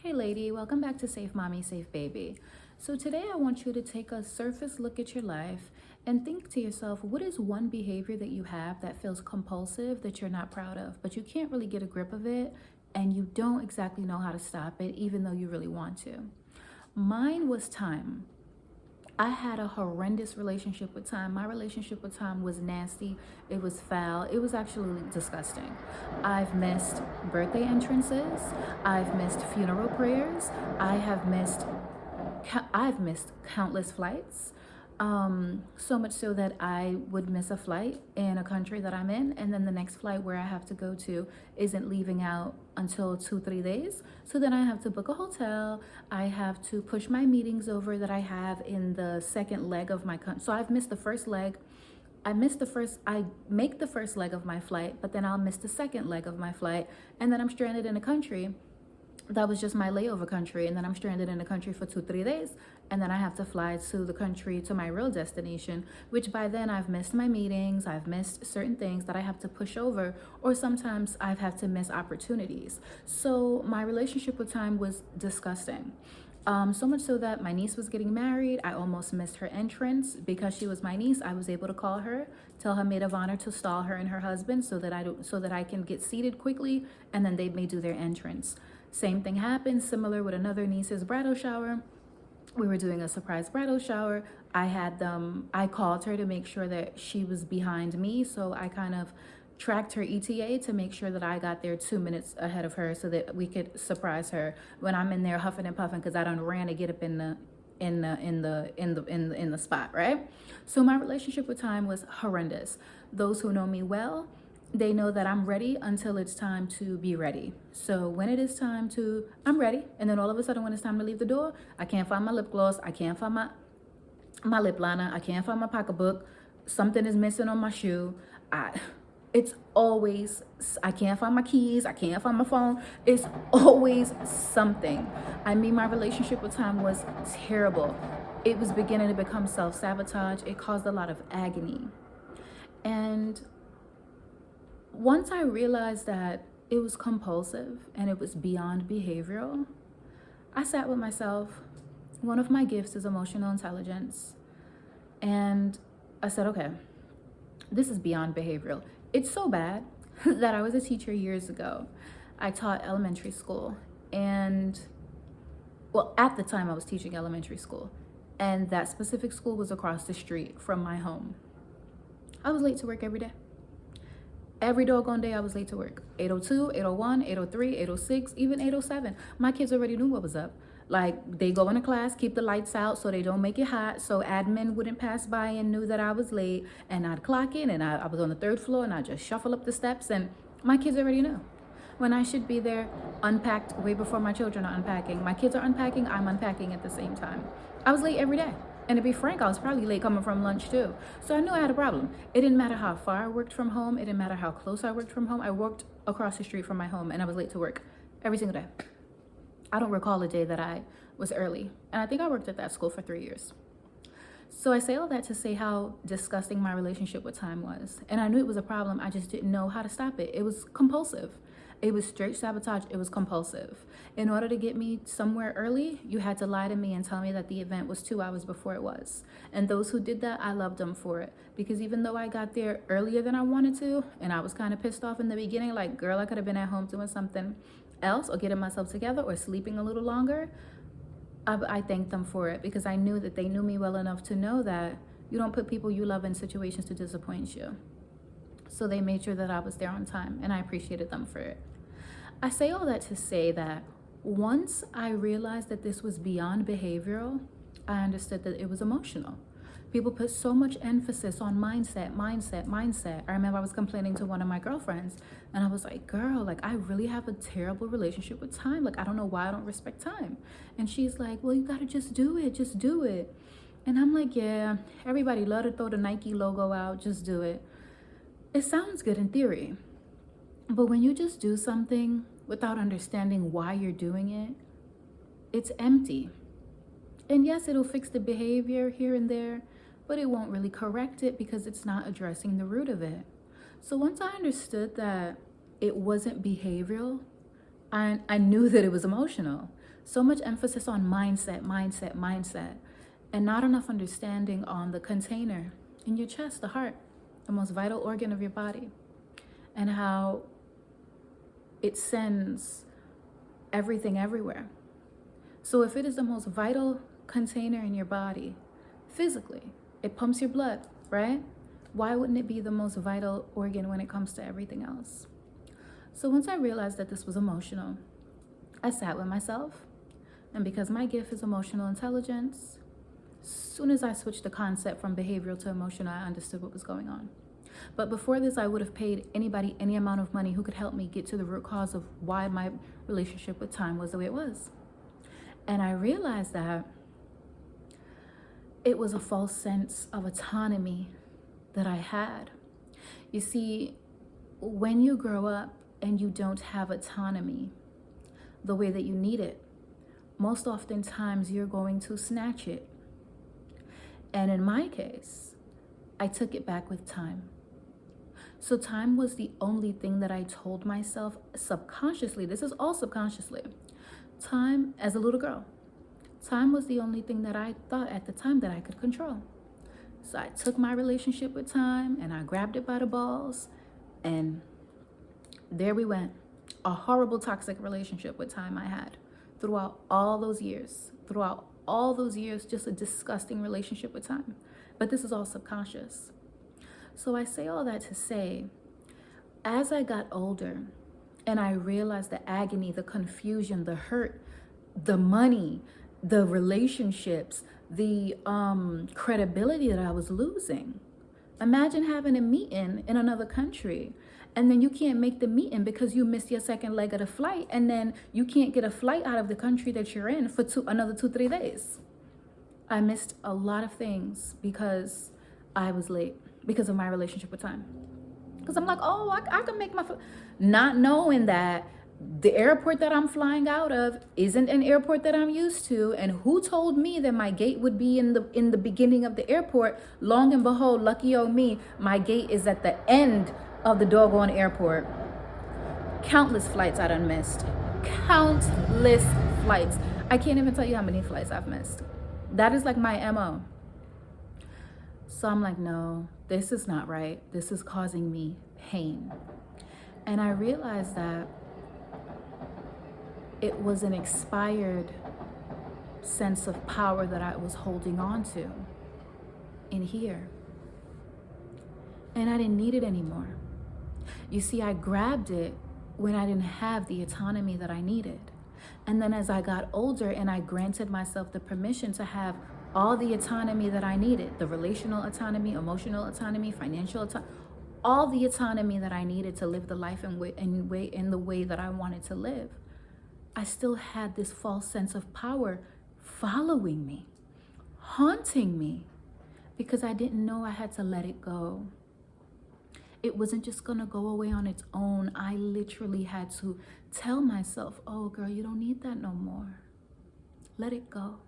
Hey lady, welcome back to Safe Mommy, Safe Baby. So today I want you to take a surface look at your life and think to yourself, what is one behavior that you have that feels compulsive that you're not proud of, but you can't really get a grip of it and you don't exactly know how to stop it even though you really want to. Mine was time. I had a horrendous relationship with time. My relationship with time was nasty. It was foul. It was actually disgusting. I've missed birthday entrances. I've missed funeral prayers. I've missed countless flights. So much so that I would miss a flight in a country that I'm in, and then the next flight where I have to go to isn't leaving out until 2, 3 days. So then I have to book a hotel. I have to push my meetings over that I have in the second leg of my country. So I've missed the first leg. I make the first leg of my flight, but then I'll miss the second leg of my flight, and then I'm stranded in a country that was just my layover country, and then I'm stranded in the country for 2, 3 days, and then I have to fly to the country to my real destination, which by then I've missed my meetings, I've missed certain things that I have to push over, or sometimes I've had to miss opportunities. So my relationship with time was disgusting. So much so that my niece was getting married. I almost missed her entrance because she was my niece. I was able to call her, tell her maid of honor to stall her and her husband so that I can get seated quickly, and then they may do their entrance. Same thing happened, similar with another niece's bridal shower. We were doing a surprise bridal shower. I called her to make sure that she was behind me. So I kind of tracked her ETA to make sure that I got there 2 minutes ahead of her so that we could surprise her when I'm in there huffing and puffing because I done ran to get up in the spot, right? So my relationship with time was horrendous. Those who know me well, they know that I'm ready until it's time to be ready. So when it is time to, I'm ready. And then all of a sudden when it's time to leave the door, I can't find my lip gloss. I can't find my lip liner. I can't find my pocketbook. Something is missing on my shoe. It's always, I can't find my keys. I can't find my phone. It's always something. I mean, my relationship with time was terrible. It was beginning to become self-sabotage. It caused a lot of agony. And once I realized that it was compulsive and it was beyond behavioral, I sat with myself. One of my gifts is emotional intelligence. And I said, okay, this is beyond behavioral. It's so bad that I was a teacher years ago. I taught elementary school, and well, at the time I was teaching elementary school, and that specific school was across the street from my home. I was late to work every day. Every doggone day I was late to work. 8:02, 8:01, 8:03, 8:06, even 8:07. My kids already knew what was up. Like, they go into class, keep the lights out so they don't make it hot, so admin wouldn't pass by and knew that I was late, and I'd clock in, and I was on the third floor, and I'd just shuffle up the steps, and my kids already knew. When I should be there unpacked way before my children are unpacking. My kids are unpacking, I'm unpacking at the same time. I was late every day. And to be frank, I was probably late coming from lunch too. So I knew I had a problem. It didn't matter how far I worked from home. It didn't matter how close I worked from home. I worked across the street from my home, and I was late to work every single day. I don't recall a day that I was early. And I think I worked at that school for 3 years. So I say all that to say how disgusting my relationship with time was. And I knew it was a problem. I just didn't know how to stop it. It was compulsive. It was straight sabotage. It was compulsive. In order to get me somewhere early, you had to lie to me and tell me that the event was 2 hours before it was. And those who did that, I loved them for it. Because even though I got there earlier than I wanted to, and I was kind of pissed off in the beginning, like, girl, I could have been at home doing something else or getting myself together or sleeping a little longer, I thanked them for it because I knew that they knew me well enough to know that you don't put people you love in situations to disappoint you. So they made sure that I was there on time, and I appreciated them for it. I say all that to say that once I realized that this was beyond behavioral, I understood that it was emotional. People put so much emphasis on mindset, mindset, mindset. I remember I was complaining to one of my girlfriends, and I was like, girl, like, I really have a terrible relationship with time. Like, I don't know why I don't respect time. And she's like, well, you gotta just do it, just do it. And I'm like, yeah, everybody love to throw the Nike logo out, just do it. It sounds good in theory, but when you just do something without understanding why you're doing it, it's empty. And yes, it'll fix the behavior here and there, but it won't really correct it because it's not addressing the root of it. So once I understood that it wasn't behavioral, I knew that it was emotional. So much emphasis on mindset, mindset, mindset, and not enough understanding on the container in your chest, the heart, the most vital organ of your body, and how it sends everything everywhere. So if it is the most vital container in your body, physically, it pumps your blood, right? Why wouldn't it be the most vital organ when it comes to everything else? So once I realized that this was emotional, I sat with myself. And because my gift is emotional intelligence, as soon as I switched the concept from behavioral to emotional, I understood what was going on. But before this, I would have paid anybody any amount of money who could help me get to the root cause of why my relationship with time was the way it was. And I realized that it was a false sense of autonomy that I had. You see, when you grow up and you don't have autonomy the way that you need it, most oftentimes you're going to snatch it. And in my case, I took it back with time. So time was the only thing that I told myself subconsciously. This is all subconsciously. Time, as a little girl, time was the only thing that I thought at the time that I could control. So I took my relationship with time and I grabbed it by the balls, and there we went. A horrible toxic relationship with time I had throughout all those years. Just a disgusting relationship with time. But this is all subconscious. So I say all that to say, as I got older and I realized the agony, the confusion, the hurt, the money, the relationships, the credibility that I was losing. Imagine having a meeting in another country and then you can't make the meeting because you missed your second leg of the flight, and then you can't get a flight out of the country that you're in for another 2-3 days. I missed a lot of things because I was late because of my relationship with time. Because I'm like, oh, I can make my not knowing that the airport that I'm flying out of isn't an airport that I'm used to. And who told me that my gate would be in the beginning of the airport? Long and behold, lucky old me, my gate is at the end of the doggone airport. Countless flights I done missed. Countless flights. I can't even tell you how many flights I've missed. That is like my MO. So I'm like, no, this is not right. This is causing me pain. And I realized that it was an expired sense of power that I was holding on to in here. And I didn't need it anymore. You see, I grabbed it when I didn't have the autonomy that I needed. And then as I got older and I granted myself the permission to have all the autonomy that I needed, the relational autonomy, emotional autonomy, financial autonomy, all the autonomy that I needed to live the life in the way that I wanted to live, I still had this false sense of power following me, haunting me, because I didn't know I had to let it go. It wasn't just gonna go away on its own. I literally had to tell myself, oh girl, you don't need that no more. Let it go.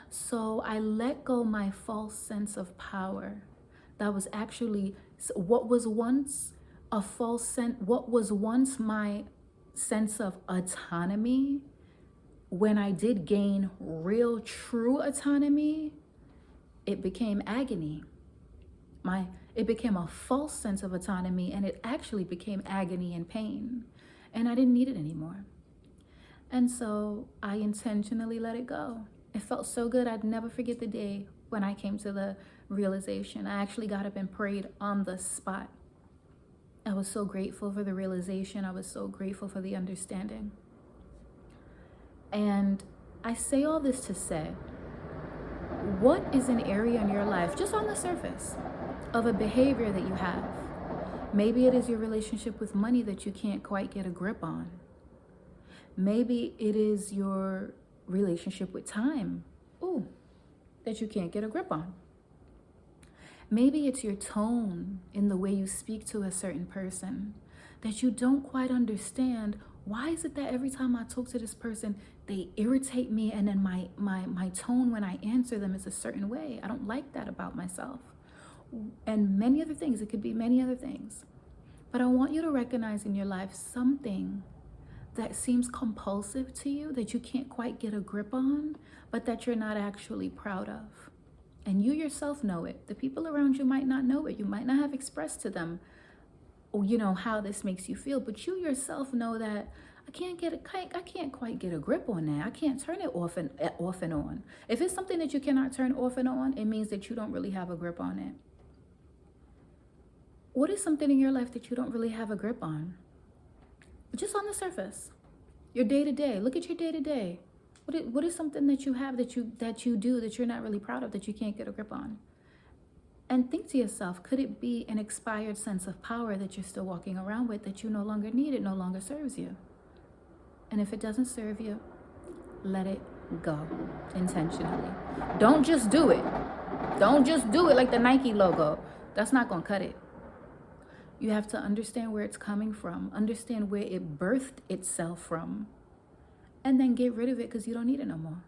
So I let go my false sense of power. That was actually what was once a false sense, what was once my sense of autonomy. When I did gain real, true autonomy, it became agony. It became a false sense of autonomy, and it actually became agony and pain. And I didn't need it anymore. And so I intentionally let it go. It felt so good. I'd never forget the day when I came to the realization. I actually got up and prayed on the spot. I was so grateful for the realization. I was so grateful for the understanding. And I say all this to say, what is an area in your life, just on the surface, of a behavior that you have? Maybe it is your relationship with money that you can't quite get a grip on. Maybe it is your relationship with time, that you can't get a grip on. Maybe it's your tone in the way you speak to a certain person that you don't quite understand. Why is it that every time I talk to this person, they irritate me, and then my tone when I answer them is a certain way? I don't like that about myself. And many other things. It could be many other things. But I want you to recognize in your life something that seems compulsive to you, that you can't quite get a grip on, but that you're not actually proud of. And you yourself know it. The people around you might not know it. You might not have expressed to them, how this makes you feel, but you yourself know that I can't quite get a grip on that. I can't turn it off and on. If it's something that you cannot turn off and on, it means that you don't really have a grip on it. What is something in your life that you don't really have a grip on? Just on the surface. Your day to day. Look at your day to day. What is something that you have that you do that you're not really proud of, that you can't get a grip on? And think to yourself, could it be an expired sense of power that you're still walking around with, that you no longer need, it no longer serves you? And if it doesn't serve you, let it go intentionally. Don't just do it. Don't just do it like the Nike logo. That's not going to cut it. You have to understand where it's coming from, understand where it birthed itself from, and then get rid of it because you don't need it no more.